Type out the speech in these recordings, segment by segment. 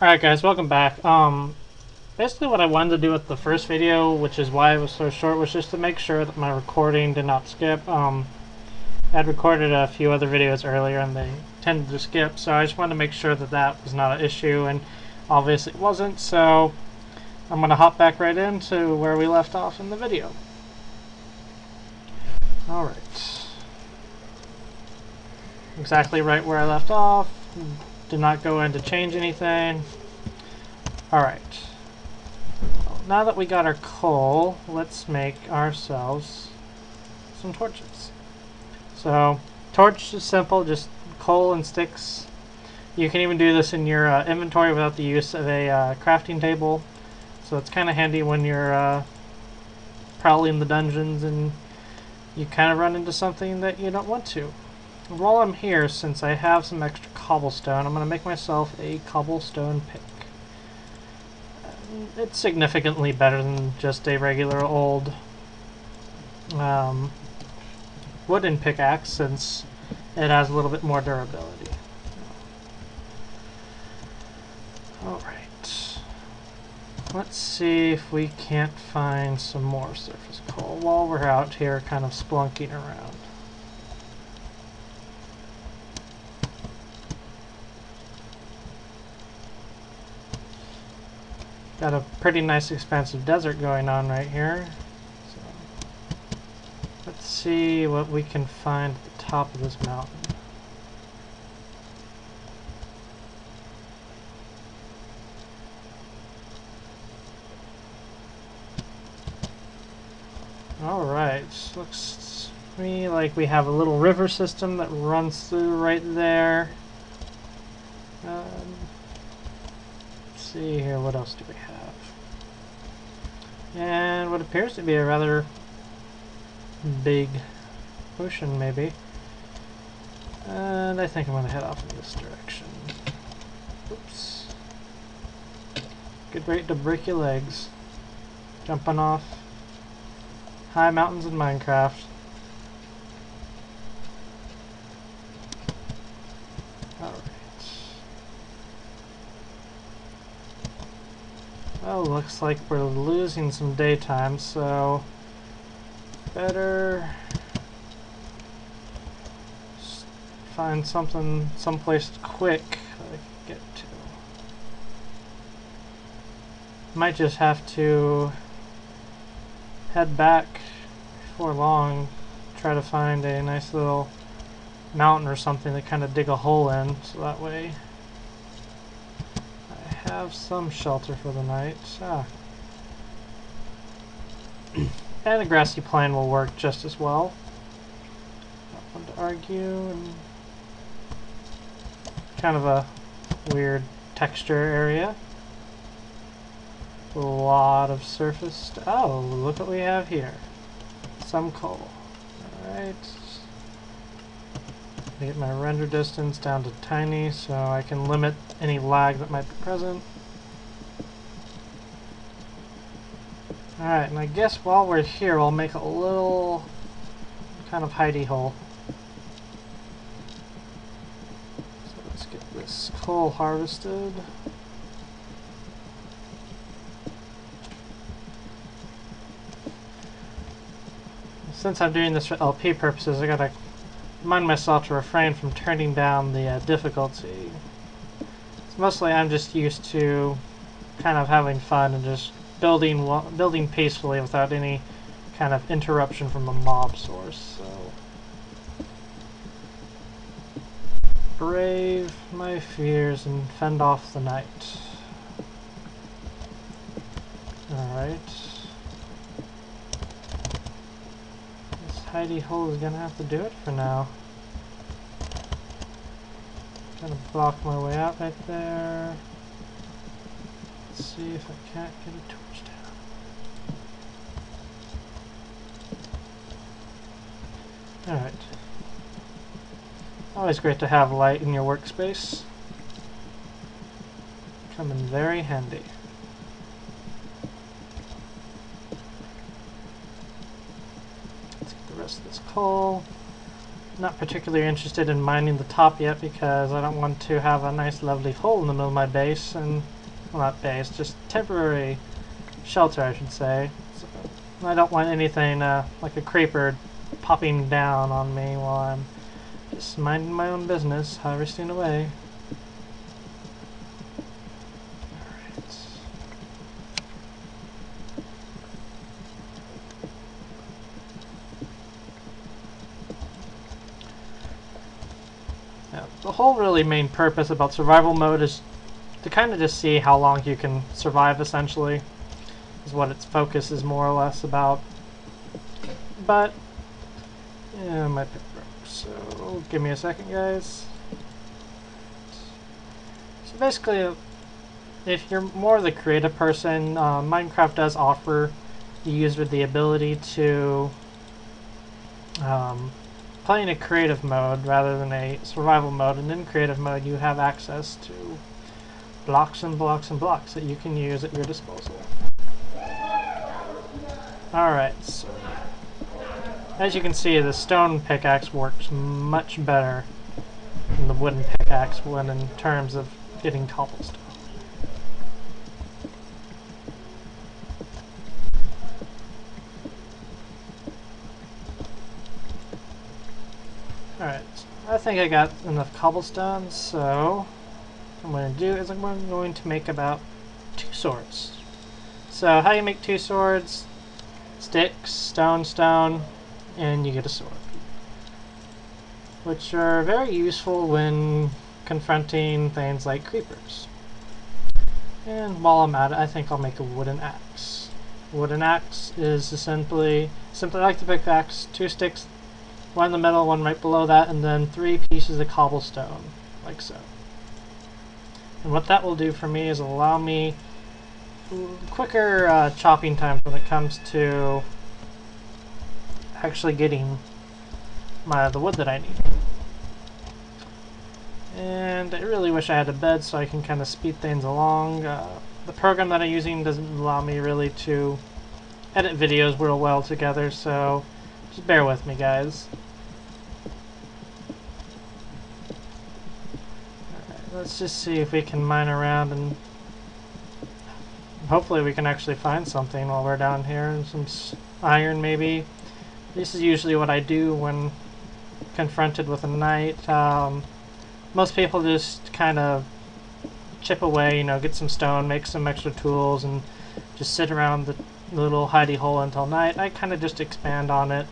Alright guys, welcome back. Basically what I wanted to do with the first video, which is why it was so short, was just to make sure that my recording did not skip. I'd recorded a few other videos earlier and they tended to skip, so I just wanted to make sure that that was not an issue, and obviously it wasn't, so I'm going to hop back right into where we left off in the video. Alright. Exactly right where I left off. Did not go in to change anything. Alright. Well, now that we got our coal, let's make ourselves some torches. So, torch is simple, just coal and sticks. You can even do this in your inventory without the use of a crafting table. So it's kind of handy when you're prowling the dungeons and you kind of run into something that you don't want to. While I'm here, since I have some extra cobblestone, I'm going to make myself a cobblestone pick. It's significantly better than just a regular old wooden pickaxe, since it has a little bit more durability. Alright. Let's see if we can't find some more surface coal while we're out here kind of splunking around. Got a pretty nice expansive desert going on right here. So let's see what we can find at the top of this mountain. Alright, looks to me like we have a little river system that runs through right there. See here, what else do we have? And what appears to be a rather big ocean, maybe. And I think I'm going to head off in this direction. Oops. Good rate to break your legs. Jumping off high mountains in Minecraft. Alright. Well, looks like we're losing some daytime, so better find someplace quick that I can get to. Might just have to head back before long, try to find a nice little mountain or something to kind of dig a hole in, so that way have some shelter for the night. And a grassy plain will work just as well. Not one to argue. And kind of a weird texture area. A lot of surface. Oh, look what we have here. Some coal. Alright. Get my render distance down to tiny so I can limit any lag that might be present. Alright, and I guess while we're here I'll make a little kind of hidey hole. So let's get this coal harvested. Since I'm doing this for LP purposes, I gotta remind myself to refrain from turning down the difficulty. So mostly I'm just used to kind of having fun and just building peacefully without any kind of interruption from a mob source. So brave my fears and fend off the night. Alright. Hidey hole is gonna have to do it for now. Gonna block my way out right there. Let's see if I can't get a torch down. Alright. Always great to have light in your workspace. Come in very handy. Of this coal. not particularly interested in mining the top yet because I don't want to have a nice lovely hole in the middle of my base, and well, not base, just temporary shelter I should say. So I don't want anything like a creeper popping down on me while I'm just minding my own business, harvesting away. The whole really main purpose about survival mode is to kind of just see how long you can survive, essentially, is what its focus is more or less about. But, yeah, my pick broke, so give me a second, guys. So basically, if you're more the creative person, Minecraft does offer the user the ability to play in a creative mode rather than a survival mode, and in creative mode you have access to blocks and blocks and blocks that you can use at your disposal. Alright, so as you can see, the stone pickaxe works much better than the wooden pickaxe when in terms of getting cobblestone. Alright, I think I got enough cobblestone, so what I'm going to do is I'm going to make about 2 swords. So how you make 2 swords? Sticks, stone, stone, and you get a sword. Which are very useful when confronting things like creepers. And while I'm at it, I think I'll make a wooden axe. Wooden axe is simply like the pickaxe, 2 sticks, 1 in the middle, 1 right below that, and then 3 pieces of cobblestone, like so. And what that will do for me is allow me quicker chopping times when it comes to actually getting the wood that I need. And I really wish I had a bed so I can kind of speed things along. The program that I'm using doesn't allow me really to edit videos real well together, so just bear with me, guys. Alright, let's just see if we can mine around, and hopefully we can actually find something while we're down here. Some iron, maybe. This is usually what I do when confronted with a night. Most people just kind of chip away, you know, get some stone, make some extra tools, and just sit around the little hidey hole until night. I kind of just expand on it.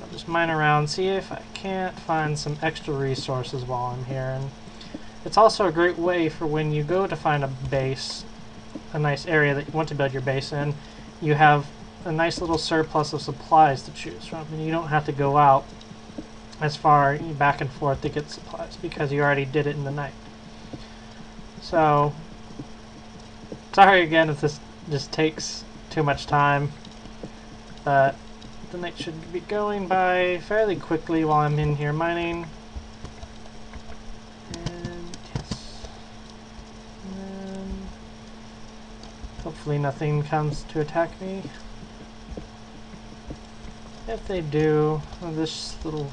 I'll just mine around, see if I can't find some extra resources while I'm here. And it's also a great way for when you go to find a base, a nice area that you want to build your base in, you have a nice little surplus of supplies to choose from, and you don't have to go out as far back and forth to get supplies because you already did it in the night. So, sorry again if this just takes too much time, but the night should be going by fairly quickly while I'm in here mining. And yes. And hopefully nothing comes to attack me. If they do, this little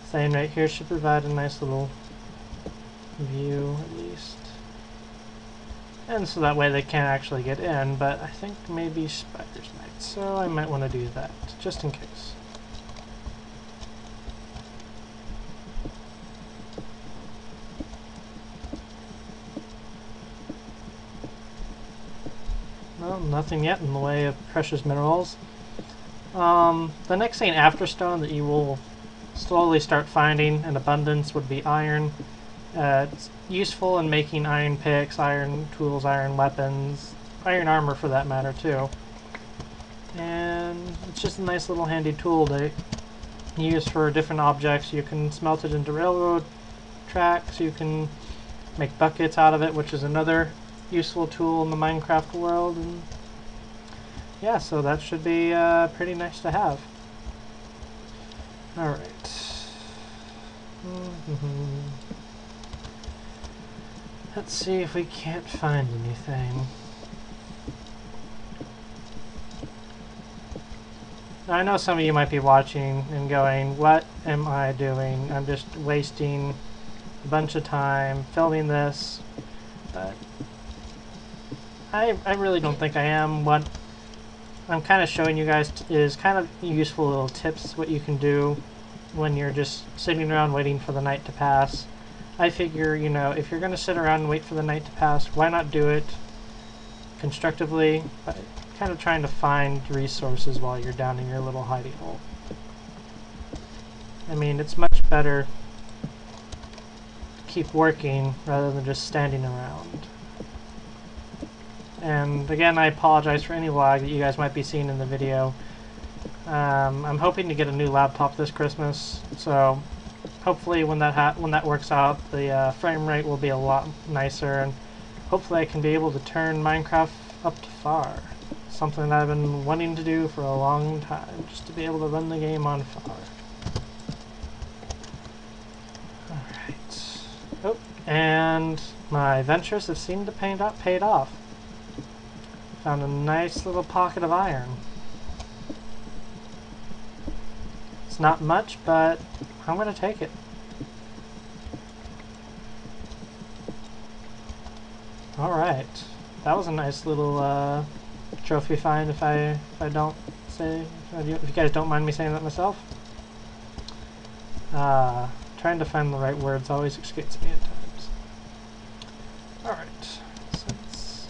thing right here should provide a nice little view, at least. And so that way they can't actually get in, but I think maybe spiders might, so I might want to do that, just in case. Well, nothing yet in the way of precious minerals. The next thing after stone that you will slowly start finding in abundance would be iron. It's useful in making iron picks, iron tools, iron weapons, iron armor for that matter too. And it's just a nice little handy tool to use for different objects. You can smelt it into railroad tracks, you can make buckets out of it, which is another useful tool in the Minecraft world. And yeah, so that should be pretty nice to have. Alright. Let's see if we can't find anything. Now, I know some of you might be watching and going, what am I doing? I'm just wasting a bunch of time filming this. But I really don't think I am. What I'm kind of showing you guys is kind of useful little tips what you can do when you're just sitting around waiting for the night to pass. I figure, you know, if you're going to sit around and wait for the night to pass, why not do it constructively, by kind of trying to find resources while you're down in your little hidey hole. I mean, it's much better to keep working rather than just standing around. And again, I apologize for any lag that you guys might be seeing in the video. I'm hoping to get a new laptop this Christmas, so hopefully when that works out, the frame rate will be a lot nicer, and hopefully I can be able to turn Minecraft up to FAR. Something that I've been wanting to do for a long time, just to be able to run the game on FAR. Alright. Oh, and my ventures have seemed to paid off. Found a nice little pocket of iron. It's not much, but I'm going to take it. Alright. That was a nice little trophy find, if I don't say, if you guys don't mind me saying that myself. Trying to find the right words always escapes me at times. Alright. Since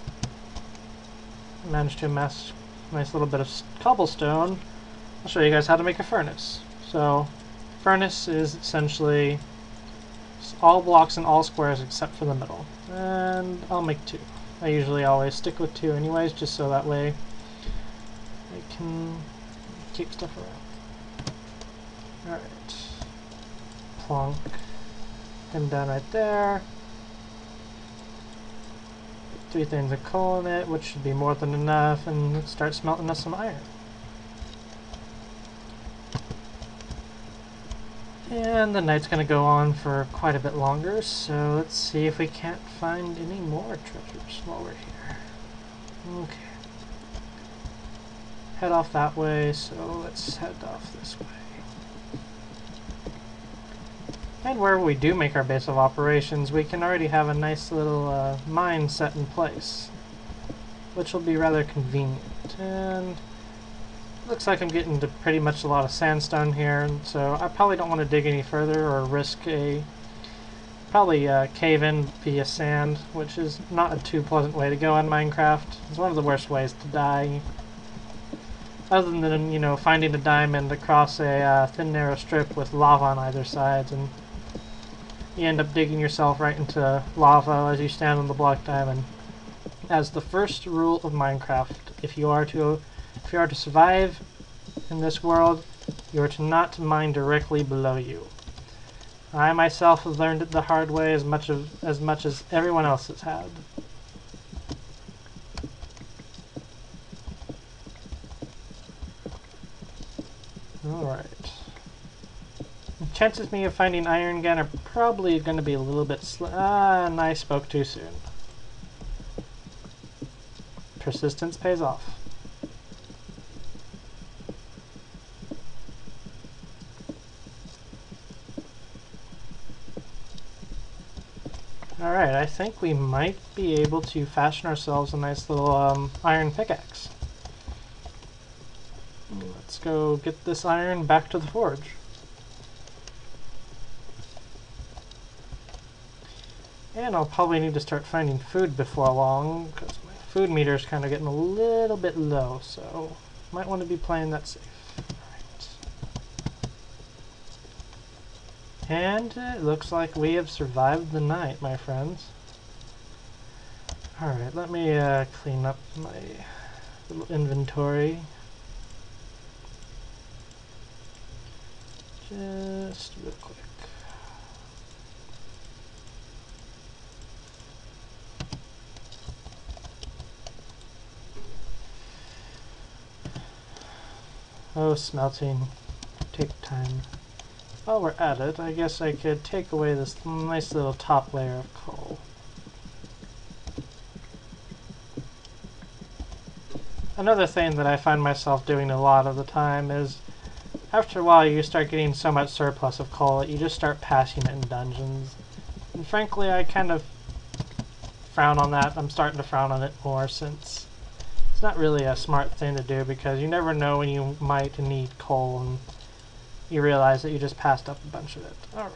I managed to amass a nice little bit of cobblestone, I'll show you guys how to make a furnace. So, furnace is essentially all blocks and all squares except for the middle. And I'll make 2. I usually always stick with 2 anyways, just so that way I can keep stuff around. Alright. Plonk him down right there. 3 things of coal in it, which should be more than enough, and start smelting us some iron. And the night's going to go on for quite a bit longer, so let's see if we can't find any more treasures while we're here. Okay. Head off that way, so let's head off this way. And wherever we do make our base of operations, we can already have a nice little mine set in place, which will be rather convenient. And looks like I'm getting to pretty much a lot of sandstone here, so I probably don't want to dig any further or risk probably cave in via sand, which is not a too pleasant way to go in Minecraft. It's one of the worst ways to die. Other than, you know, finding a diamond across a thin narrow strip with lava on either side, and you end up digging yourself right into lava as you stand on the block diamond. As the first rule of Minecraft, if you are to survive in this world, you are to not mine directly below you. I myself have learned it the hard way as much as everyone else has had. Alright. Chances me of finding iron again are probably going to be a little bit and I spoke too soon. Persistence pays off. Alright, I think we might be able to fashion ourselves a nice little iron pickaxe. Let's go get this iron back to the forge. And I'll probably need to start finding food before long, because my food meter is kind of getting a little bit low, so might want to be playing that safe. And it looks like we have survived the night, my friends. Alright, let me clean up my little inventory. Just real quick. Oh, smelting. Take time. While we're at it, I guess I could take away this nice little top layer of coal. another thing that I find myself doing a lot of the time is after a while you start getting so much surplus of coal that you just start passing it in dungeons. And frankly, I kind of frown on that. I'm starting to frown on it more since it's not really a smart thing to do because you never know when you might need coal and you realize that you just passed up a bunch of it. Alright.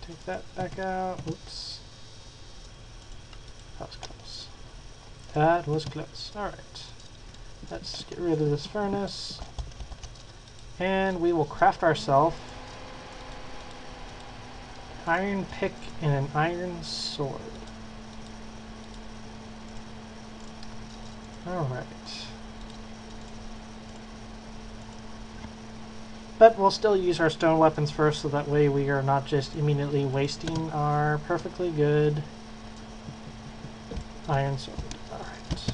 Take that back out. Oops. That was close. That was close. Alright. Let's get rid of this furnace. And we will craft ourselves iron pick and an iron sword. Alright. But we'll still use our stone weapons first so that way we are not just immediately wasting our perfectly good iron sword. Alright.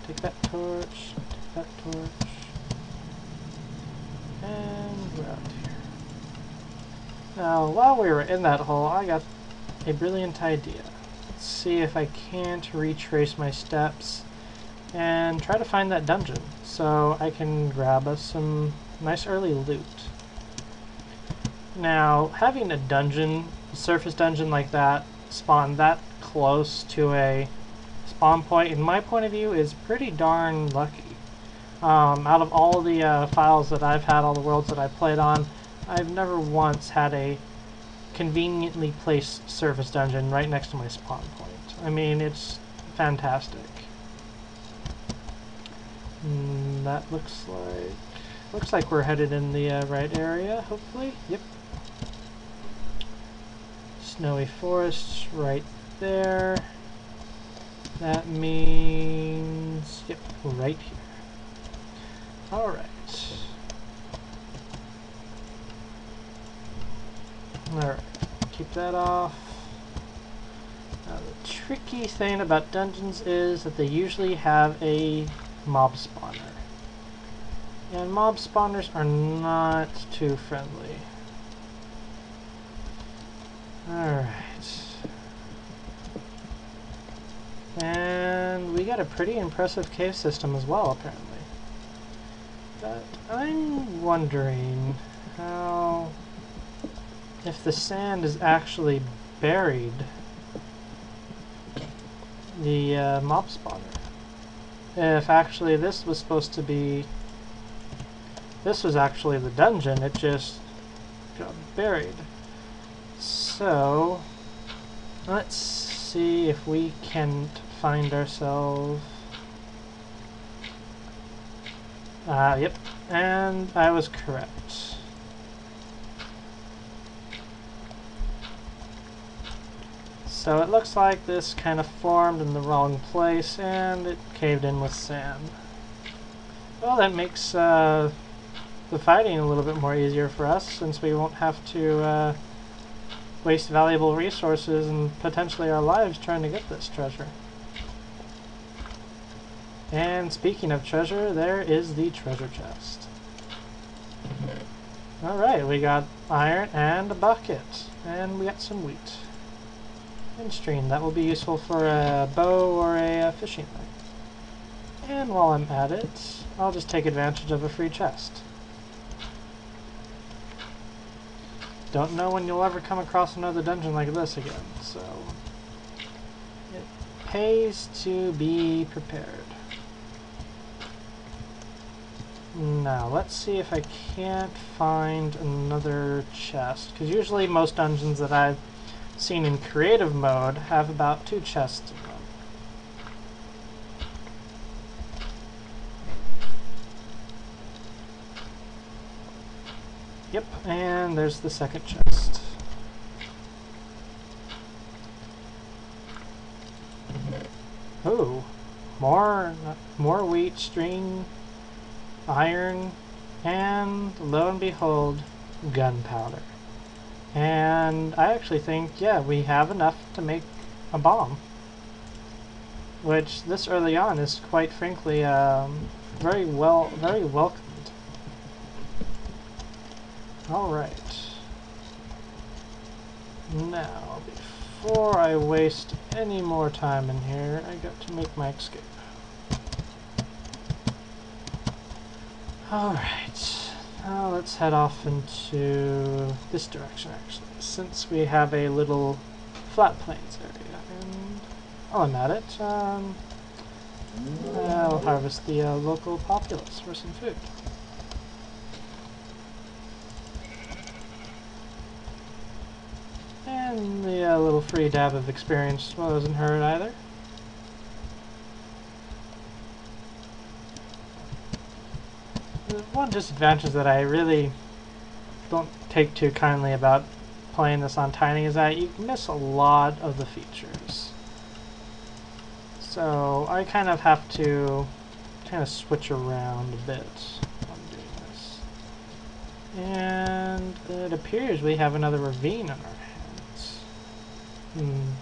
Take that torch, take that torch, and we're out here. Now, while we were in that hole, I got a brilliant idea. Let's see if I can't retrace my steps and try to find that dungeon so I can grab us some nice early loot. Now, having a dungeon, a surface dungeon like that, spawn that close to a spawn point, in my point of view, is pretty darn lucky. Out of all the files that I've had, all the worlds that I've played on, I've never once had a conveniently placed surface dungeon right next to my spawn point. I mean, it's fantastic. That looks like we're headed in the right area, hopefully. Yep. Snowy forest right there. That means, yep, right here. Alright. Alright, keep that off. Now the tricky thing about dungeons is that they usually have a mob spawner. And mob spawners are not too friendly. Alright. And we got a pretty impressive cave system as well, apparently. But I'm wondering how... if the sand is actually buried the mob spawner. If actually this was supposed to be... this was actually the dungeon, it just got buried. So, let's see if we can find ourselves... yep, and I was correct. So it looks like this kind of formed in the wrong place and it caved in with sand. Well, that makes the fighting a little bit more easier for us since we won't have to waste valuable resources and potentially our lives trying to get this treasure. And speaking of treasure, there is the treasure chest. Alright, we got iron and a bucket. And we got some wheat. And string. That will be useful for a bow or a fishing line. And while I'm at it, I'll just take advantage of a free chest. Don't know when you'll ever come across another dungeon like this again, so it pays to be prepared. Now, let's see if I can't find another chest, because usually most dungeons that I've seen in creative mode have about 2 chests in them. Yep, and there's the second chest. Ooh, more wheat, string, iron, and lo and behold, gunpowder. And I actually think, yeah, we have enough to make a bomb. Which, this early on, is quite frankly very welcomed. Alright. Now, before I waste any more time in here, I got to make my escape. Alright, now let's head off into this direction actually, since we have a little flat plains area. And while I'm at it, I'll harvest the local populace for some food. And the little free dab of experience wasn't hurt either. The one disadvantage that I really don't take too kindly about playing this on Tiny is that you miss a lot of the features. So I kind of have to switch around a bit when doing this. And it appears we have another ravine in our hands.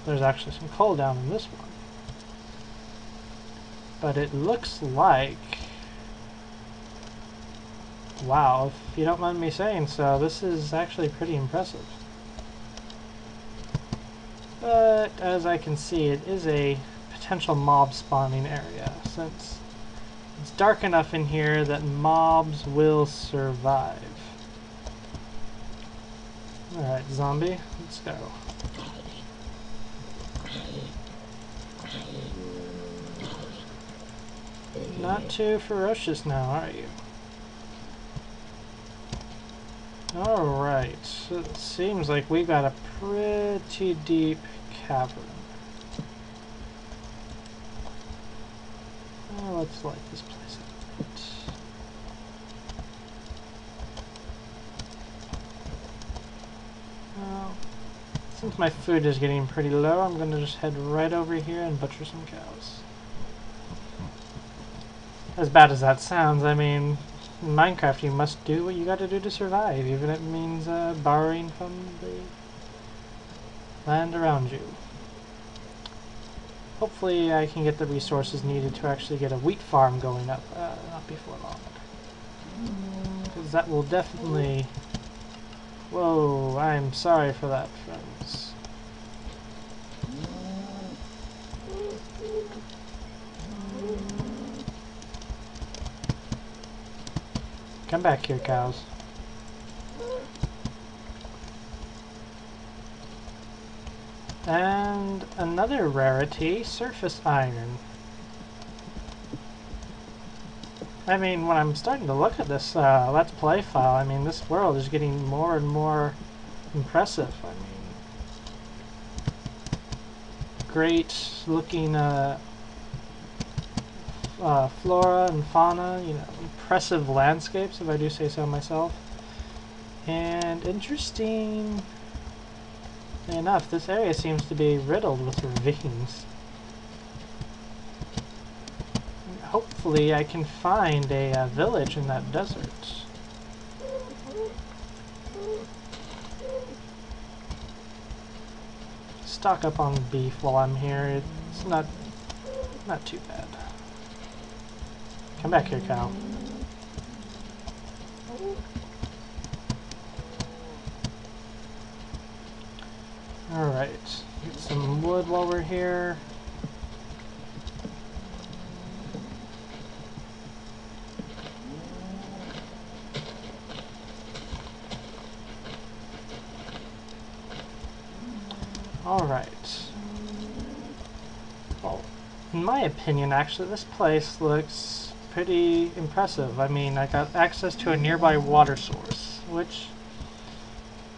There's actually some coal down in this one. But it looks like... wow, if you don't mind me saying so, this is actually pretty impressive. But as I can see, it is a potential mob spawning area, since it's dark enough in here that mobs will survive. Alright, zombie, let's go. Not too ferocious now, are you? Alright, so it seems like we got a pretty deep cavern. Let's light this place up a bit. Well, since my food is getting pretty low, I'm going to just head right over here and butcher some cows. As bad as that sounds, I mean, in Minecraft you must do what you gotta do to survive, even if it means borrowing from the land around you. Hopefully I can get the resources needed to actually get a wheat farm going up, not before long. Because that will definitely... whoa, I'm sorry for that, friends. Come back here, cows. And another rarity, surface iron. I mean, when I'm starting to look at this Let's Play file, I mean, this world is getting more and more impressive. I mean, great looking flora and fauna, you know, impressive landscapes, if I do say so myself. And interesting enough, this area seems to be riddled with ravines. Hopefully I can find a village in that desert. Stock up on beef while I'm here. It's not too bad. Come back here, cow. Alright, get some wood while we're here. Alright. Well, in my opinion, actually, this place looks pretty impressive. I mean, I got access to a nearby water source, which,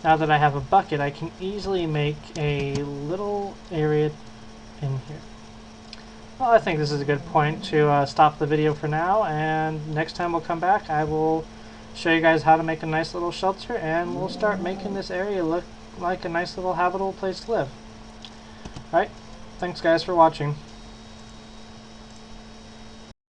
now that I have a bucket, I can easily make a little area in here. Well, I think this is a good point to stop the video for now, and next time we'll come back, I will show you guys how to make a nice little shelter, and we'll start making this area look like a nice little habitable place to live. Alright, thanks guys for watching.